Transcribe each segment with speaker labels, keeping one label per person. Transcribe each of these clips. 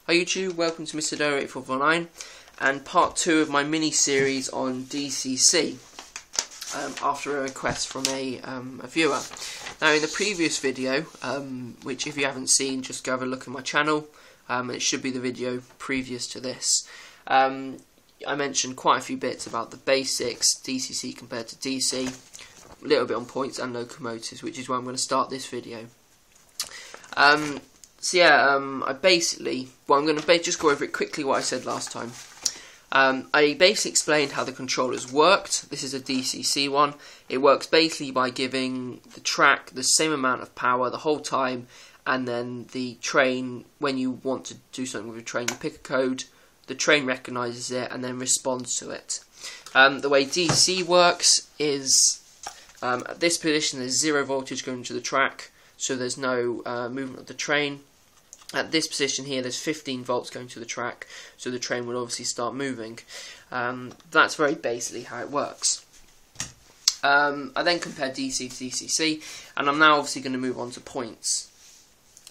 Speaker 1: Hi YouTube, welcome to s&djr and part 2 of my mini-series on DCC after a request from a viewer. Now in the previous video, which if you haven't seen, just go have a look at my channel, and it should be the video previous to this. I mentioned quite a few bits about the basics, DCC compared to DC, a little bit on points and locomotives, which is where I'm going to start this video. I'm going to just go over it quickly what I said last time. I basically explained how the controllers worked. This is a DCC one. It works basically by giving the track the same amount of power the whole time, and then the train, when you want to do something with a train, you pick a code, the train recognises it and then responds to it. The way DC works is at this position there's 0 voltage going to the track, so there's no movement of the train. At this position here there's 15 volts going to the track, so the train will obviously start moving. That's very basically how it works. I then compared DC to DCC, and I'm now obviously going to move on to points.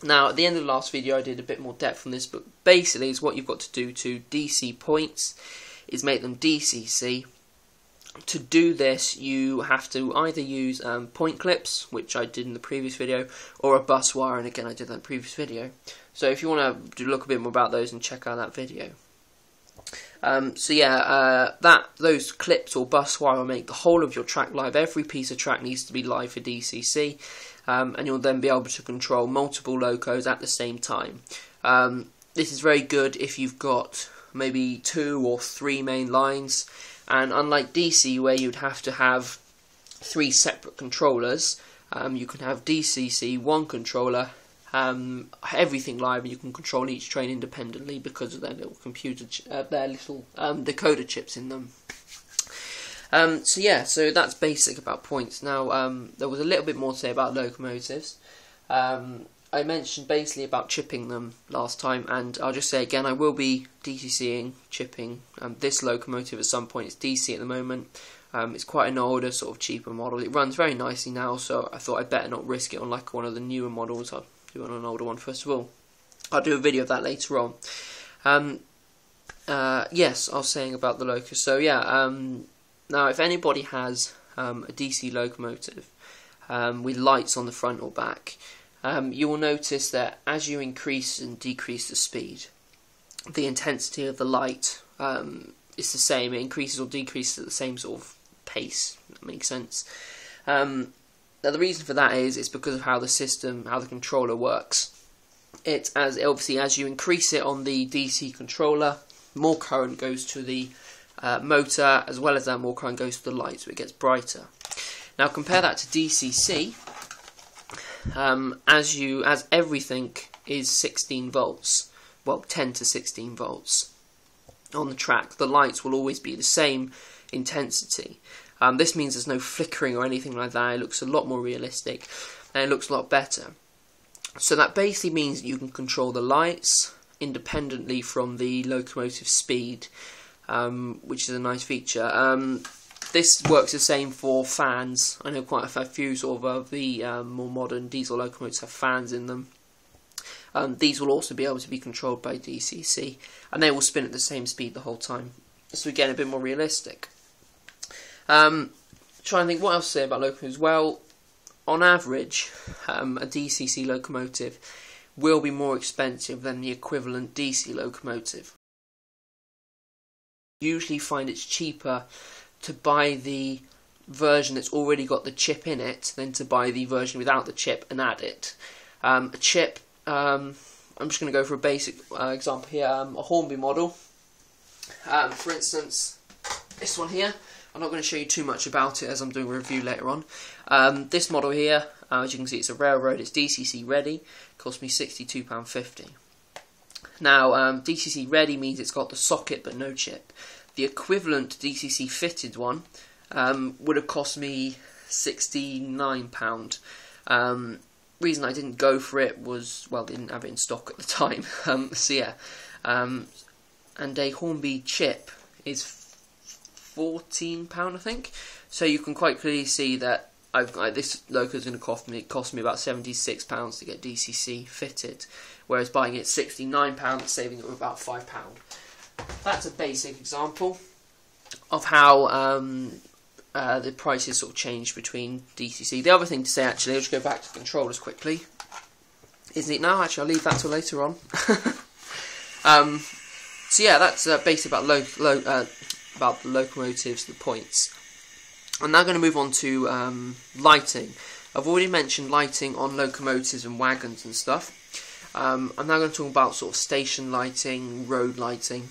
Speaker 1: Now at the end of the last video I did a bit more depth on this, but basically is what you've got to do to DC points is make them DCC. To do this, you have to either use point clips, which I did in the previous video, or a bus wire, and again I did that in the previous video. So if you want to look a bit more about those, and check out that video. Those clips or bus wire will make the whole of your track live. Every piece of track needs to be live for DCC, and you'll then be able to control multiple locos at the same time. This is very good if you've got maybe 2 or 3 main lines. And unlike DC, where you'd have to have 3 separate controllers, you can have DCC, 1 controller, everything live, and you can control each train independently because of their little decoder chips in them. So that's basic about points. Now, there was a little bit more to say about locomotives. I mentioned basically about chipping them last time, and I'll just say again, I will be DCCing, chipping this locomotive at some point. It's DC at the moment. It's quite an older, sort of cheaper model. It runs very nicely now, so I thought I'd better not risk it on like one of the newer models. I'll do it on an older one first of all. I'll do a video of that later on. Yes, I was saying about the locus. So yeah, now if anybody has a DC locomotive with lights on the front or back, you will notice that as you increase and decrease the speed, the intensity of the light is the same. It increases or decreases at the same sort of pace. If that makes sense. Now the reason for that is because of how the controller works. Obviously as you increase it on the DC controller, more current goes to the motor, as well as that more current goes to the light, so it gets brighter. Now compare that to DCC. As everything is 16 volts, well 10 to 16 volts on the track, the lights will always be the same intensity. This means there's no flickering or anything like that. It looks a lot more realistic and it looks a lot better. So that basically means that you can control the lights independently from the locomotive speed, which is a nice feature. This works the same for fans. I know quite a few sort of the more modern diesel locomotives have fans in them. These will also be able to be controlled by DCC, and they will spin at the same speed the whole time. So again, a bit more realistic. Trying to think what else to say about locomotives. Well, on average, a DCC locomotive will be more expensive than the equivalent DC locomotive. Usually find it's cheaper to buy the version that's already got the chip in it than to buy the version without the chip and add it. A chip, I'm just going to go for a basic example here, a Hornby model. For instance, this one here. I'm not going to show you too much about it as I'm doing a review later on. This model here, as you can see, it's a railroad, it's DCC ready, it cost me £62.50. Now, DCC ready means it's got the socket but no chip. The equivalent DCC fitted one would have cost me £69. Reason I didn't go for it was, well, they didn't have it in stock at the time. And a Hornby chip is £14, I think. So you can quite clearly see that this loco is going to cost me about £76 to get DCC fitted, whereas buying it at £69, saving it about £5. That's a basic example of how the prices sort of change between DCC. The other thing to say, actually, I'll just go back to the controllers quickly. Isn't it now? Actually, I'll leave that till later on. So yeah, that's basically about the locomotives, the points. I'm now going to move on to lighting. I've already mentioned lighting on locomotives and wagons and stuff. I'm now going to talk about sort of station lighting, road lighting.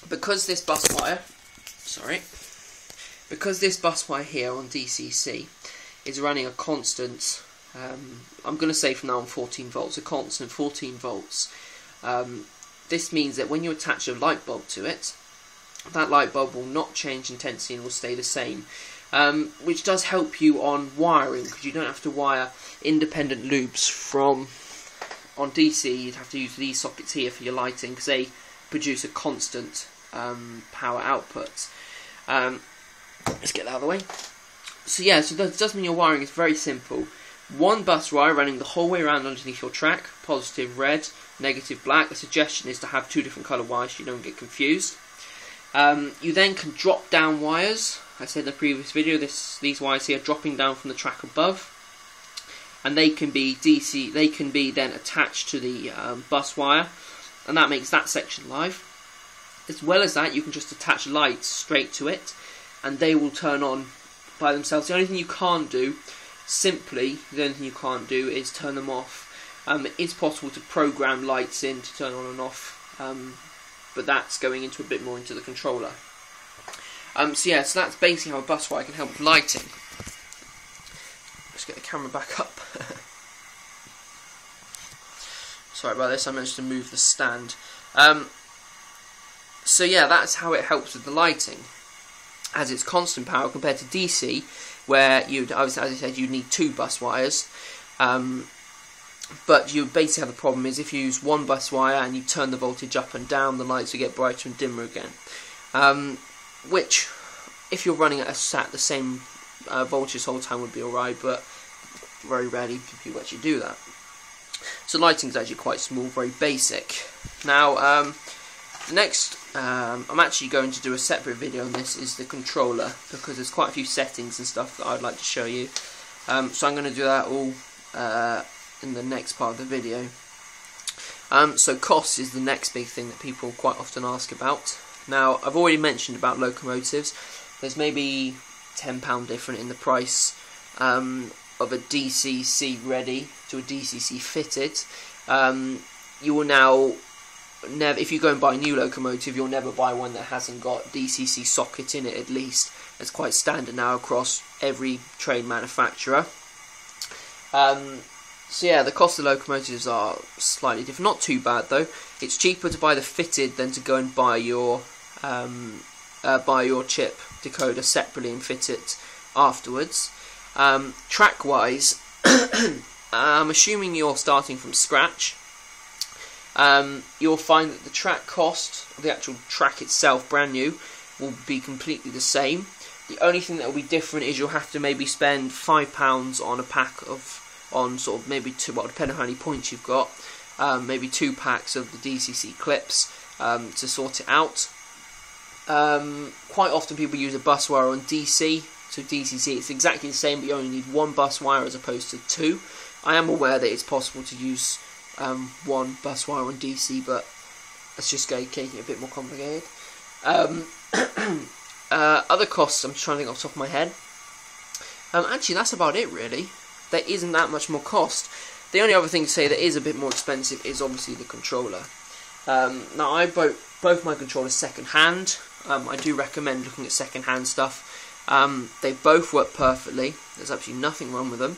Speaker 1: Because this bus wire here on DCC is running a constant, I'm going to say from now on 14 volts, a constant 14 volts. This means that when you attach a light bulb to it, that light bulb will not change intensity and will stay the same, which does help you on wiring, because you don't have to wire independent loops from, on DC you'd have to use these sockets here for your lighting, because they produce a constant power output. Let's get that out of the way. So yeah, so that does mean your wiring is very simple. One bus wire running the whole way around underneath your track, positive red, negative black. The suggestion is to have two different colour wires so you don't get confused. You then can drop down wires. I said in the previous video, these wires here are dropping down from the track above, and they can be DC. They can be then attached to the bus wire, and that makes that section live. As well as that, you can just attach lights straight to it, and they will turn on by themselves. The only thing you can't do, is turn them off. It is possible to program lights in to turn on and off, but that's going into a bit more into the controller. So yeah, so that's basically how a bus wire can help with lighting. Let's get the camera back up. Sorry about this, I managed to move the stand. So yeah, that's how it helps with the lighting, as it's constant power compared to DC, where as I said, you need two bus wires. But you basically have the problem is if you use one bus wire and you turn the voltage up and down, the lights will get brighter and dimmer again. Which, if you're running at the same voltage the whole time, would be alright, but very rarely do people actually do that. So lighting is actually quite small, very basic. Now, next, I'm actually going to do a separate video on this, is the controller, because there's quite a few settings and stuff that I'd like to show you. So I'm going to do that all in the next part of the video. So cost is the next big thing that people quite often ask about. Now, I've already mentioned about locomotives. There's maybe £10 different in the price of a DCC ready to a DCC fitted. You will now if you go and buy a new locomotive, you'll never buy one that hasn't got DCC socket in it at least. It's quite standard now across every train manufacturer. So yeah, the cost of locomotives are slightly different. Not too bad though. It's cheaper to buy the fitted than to go and buy your chip decoder separately and fit it afterwards. Track-wise, I'm assuming you're starting from scratch. You'll find that the track cost, the actual track itself, brand new, will be completely the same. The only thing that will be different is you'll have to maybe spend £5 on a pack of, sort of maybe two, well, depending on how many points you've got, maybe 2 packs of the DCC clips to sort it out. Quite often people use a bus wire on DC, so DCC it's exactly the same, but you only need 1 bus wire as opposed to 2. I am aware that it's possible to use 1 bus wire on DC, but let's just making it a bit more complicated. Other costs, I'm just trying to think off the top of my head. Actually, that's about it really. There isn't that much more cost. The only other thing to say that is a bit more expensive is obviously the controller. Now, I bought both my controllers second hand. I do recommend looking at second hand stuff. They both work perfectly. There's absolutely nothing wrong with them.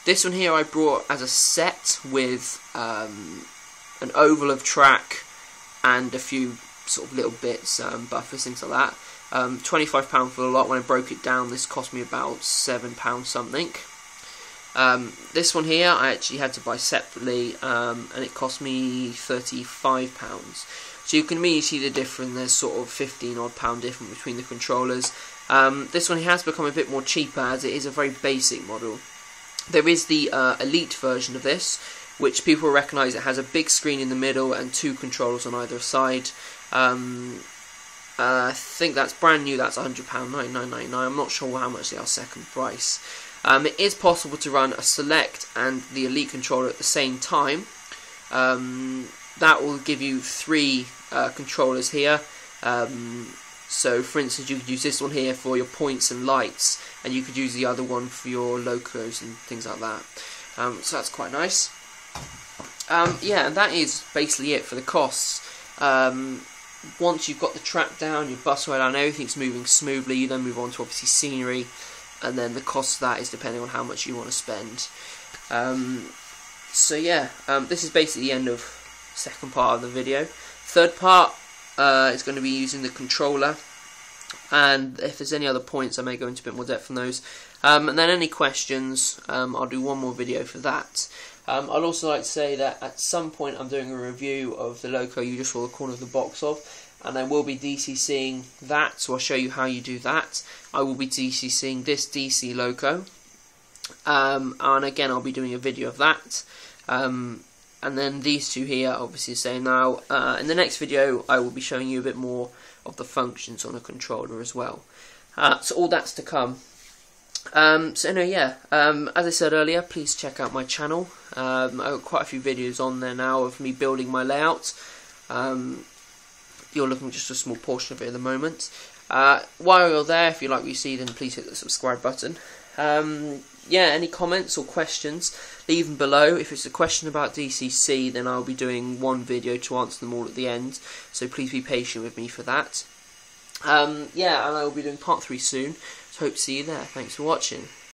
Speaker 1: This one here I brought as a set with an oval of track and a few sort of little bits, buffers, things like that. £25 for the lot. When I broke it down, this cost me about £7 something. This one here I actually had to buy separately, and it cost me £35. So you can immediately see the difference. There's sort of £15 odd difference between the controllers. This one has become a bit more cheaper as it is a very basic model. There is the Elite version of this, which people recognise. It has a big screen in the middle and 2 controllers on either side. I think that's brand new, that's £100, £99.99. I'm not sure how much they are second price. It is possible to run a Select and the Elite controller at the same time. That will give you 3 controllers here. So for instance, you could use this one here for your points and lights, and you could use the other one for your locos and things like that. So that's quite nice. Yeah, and that is basically it for the costs. Once you've got the track down, your bus ride down, everything's moving smoothly, you then move on to obviously scenery, and then the cost of that is depending on how much you want to spend. So yeah, this is basically the end of the second part of the video. Third part is going to be using the controller, and if there's any other points I may go into a bit more depth on those. And then any questions, I'll do one more video for that. I'd also like to say that at some point I'm doing a review of the loco you just saw the corner of the box of, and I will be DCCing that, so I'll show you how you do that. I will be DCCing this DC loco, and again I'll be doing a video of that. And then these two here obviously the same. Now in the next video I will be showing you a bit more of the functions on a controller as well. So all that's to come. So anyway, yeah, as I said earlier, please check out my channel. I've got quite a few videos on there now of me building my layout. You're looking at just a small portion of it at the moment. While you're there, if you like what you see, then please hit the subscribe button. Yeah, any comments or questions, leave them below. If it's a question about DCC, then I'll be doing one video to answer them all at the end, so please be patient with me for that. Yeah, and I will be doing part 3 soon, so hope to see you there. Thanks for watching.